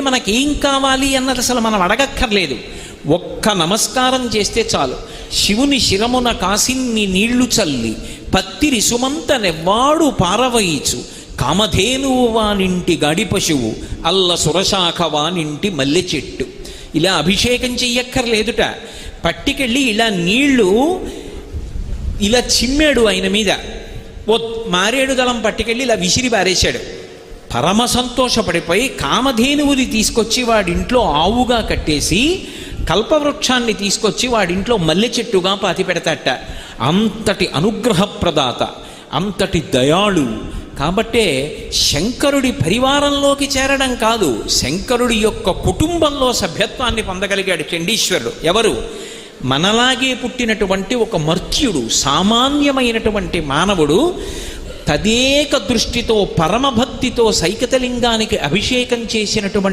మనకేం కావాలి అన్నది అసలు మనం అడగక్కర్లేదు. ఒక్క నమస్కారం చేస్తే చాలు. శివుని శిరమున కాసిన్ని నీళ్లు చల్లి పత్తిరి సుమంత నెవ్వాడు పారవయిచు కామధేనువు వానింటి గడి పశువు అల్ల సురశాఖ వానింటి మల్లె చెట్టు. ఇలా అభిషేకం చెయ్యక్కర్లేదుట. పట్టికెళ్ళి ఇలా నీళ్లు ఇలా చిమ్మాడు ఆయన మీద. ఓ మారేడు దళం పట్టుకెళ్ళి ఇలా విసిరి పారేశాడు. పరమ సంతోషపడిపోయి కామధేనువుని తీసుకొచ్చి వాడింట్లో ఆవుగా కట్టేసి కల్పవృక్షాన్ని తీసుకొచ్చి వాడింట్లో మల్లె చెట్టుగా పాతి పెడతాట. అంతటి అనుగ్రహప్రదాత, అంతటి దయాళు. కాబట్టే శంకరుడి పరివారంలోకి చేరడం కాదు, శంకరుడి యొక్క కుటుంబంలో సభ్యత్వాన్ని పొందగలిగాడు చండీశ్వరుడు. ఎవరు? మనలాగే పుట్టినటువంటి ఒక మర్త్యుడు, సామాన్యమైనటువంటి మానవుడు తదేక దృష్టితో పరమభక్తితో సైకతలింగానికి అభిషేకం చేసినటువంటి